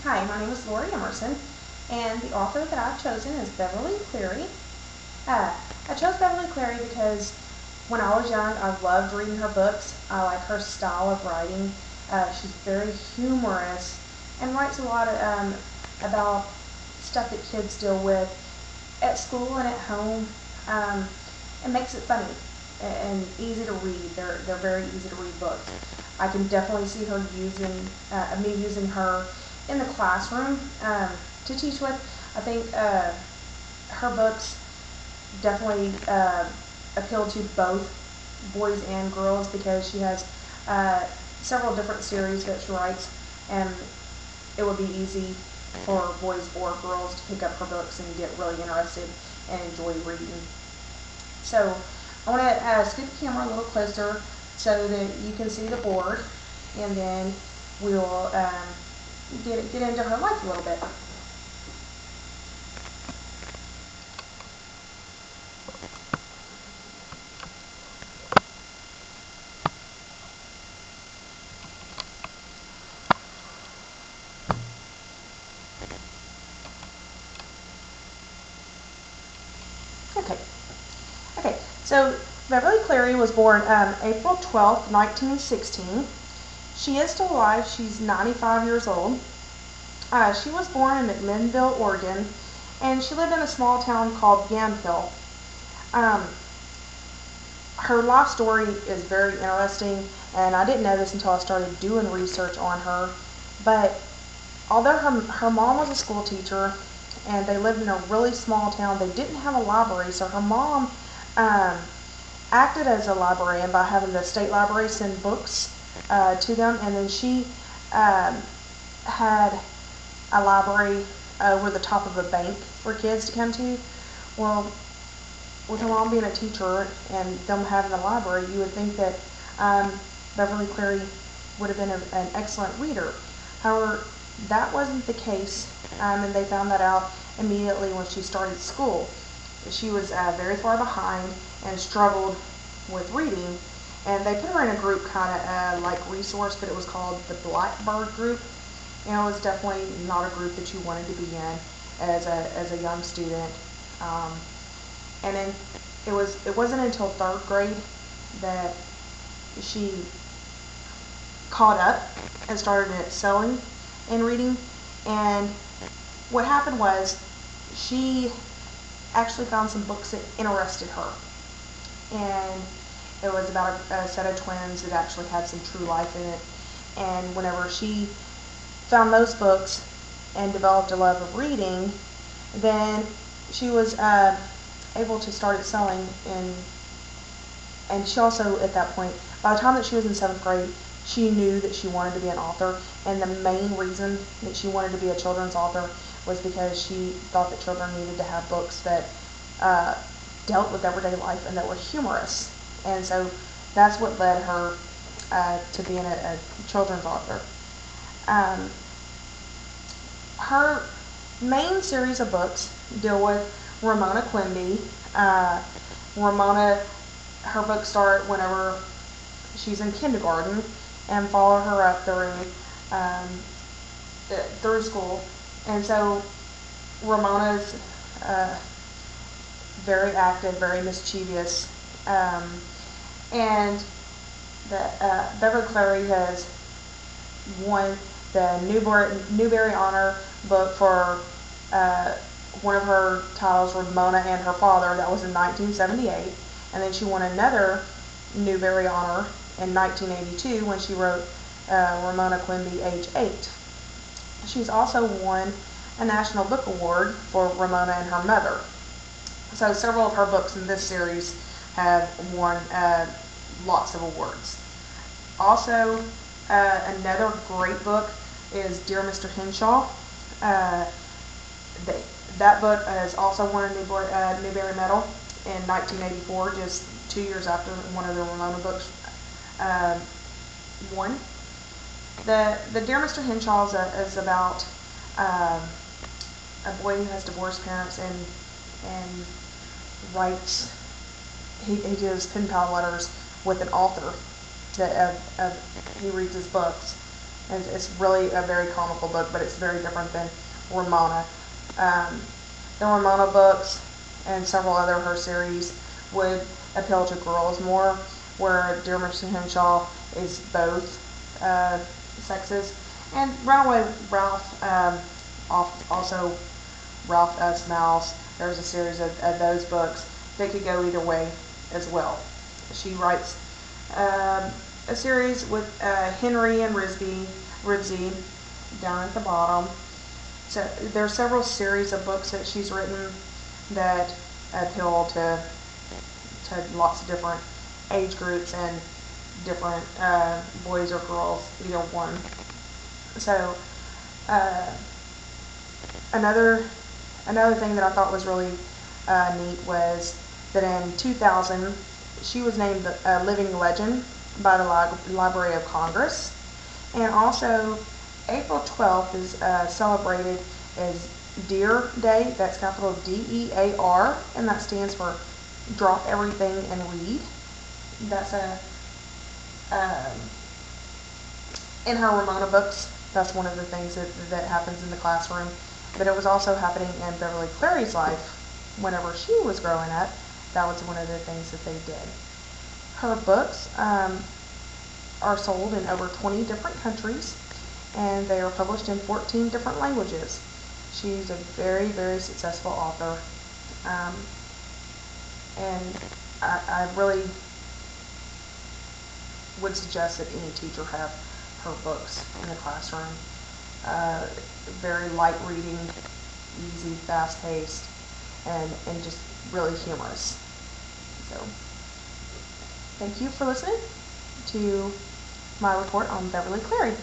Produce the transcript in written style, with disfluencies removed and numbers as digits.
Hi, my name is Lori Emerson, and the author that I've chosen is Beverly Cleary. I chose Beverly Cleary because when I was young, I loved reading her books. I like her style of writing. She's very humorous and writes a lot about stuff that kids deal with at school and at home, and makes it funny and easy to read. They're very easy to read books. I can definitely see her using her in the classroom to teach with. I think her books definitely appeal to both boys and girls because she has several different series that she writes, and it would be easy for boys or girls to pick up her books and get really interested and enjoy reading. So I want to scoot the camera a little closer so that you can see the board, and then we'll get into her life a little bit. Okay. So Beverly Cleary was born April 12th, 1916. She is still alive. She's 95 years old. She was born in McMinnville, Oregon, and she lived in a small town called Yamhill. Her life story is very interesting, and I didn't know this until I started doing research on her. But although her mom was a school teacher and they lived in a really small town, they didn't have a library, so her mom acted as a librarian by having the state library send books to them, and then she had a library over the top of a bank for kids to come to. Well, with her mom being a teacher and them having a library, you would think that Beverly Cleary would have been an excellent reader. However, that wasn't the case, and they found that out immediately when she started school. She was very far behind and struggled with reading, and they put her in a group kind of like resource, but it was called the Blackbird group, and it was definitely not a group that you wanted to be in as a young student. And then it wasn't until third grade that she caught up and started excelling in reading. And what happened was she actually found some books that interested her, and it was about a set of twins that actually had some true life in it. And whenever she found those books and developed a love of reading, then she was able to start excelling and she also, at that point, by the time that she was in 7th grade, she knew that she wanted to be an author, and the main reason that she wanted to be a children's author was because she thought that children needed to have books that dealt with everyday life and that were humorous. And so that's what led her to being a children's author. Her main series of books deal with Ramona Quimby. Her books start whenever she's in kindergarten and follow her up through school. And so Ramona's very active, very mischievous, and Beverly Cleary has won the Newbery Honor book for one of her titles, Ramona and Her Father. That was in 1978, and then she won another Newbery Honor in 1982 when she wrote Ramona Quimby, Age 8. She's also won a National Book Award for Ramona and Her Mother. So several of her books in this series have won lots of awards. Also, another great book is Dear Mr. Henshaw. That book has also won a Newbery Medal in 1984, just 2 years after one of the Ramona books won. The Dear Mr. Henshaw is about a boy who has divorced parents and writes. He does pen pal letters with an author that he reads his books, It's really a very comical book, but it's very different than Ramona. Um, the Ramona books and several other of her series would appeal to girls more, where Dear Mr. Henshaw is both sexes. And Runaway Ralph, also Ralph S. Mouse. There's a series of those books that could go either way as well. She writes a series with Henry and Ribsy down at the bottom. So there are several series of books that she's written that appeal to lots of different age groups and different boys or girls, either one. So uh, another thing that I thought was really neat was that in 2000 she was named a living legend by the Library of Congress, and also April 12th is celebrated as Dear Day. That's capital DEAR, and that stands for Drop Everything and Read. That's in her Ramona books. That's one of the things that happens in the classroom. But it was also happening in Beverly Cleary's life whenever she was growing up. That was one of the things that they did. Her books are sold in over 20 different countries, and they are published in 14 different languages. She's a very, very successful author, and I really would suggest that any teacher have her books in the classroom. Very light reading, easy, fast-paced, and just really humorous. So, thank you for listening to my report on Beverly Cleary.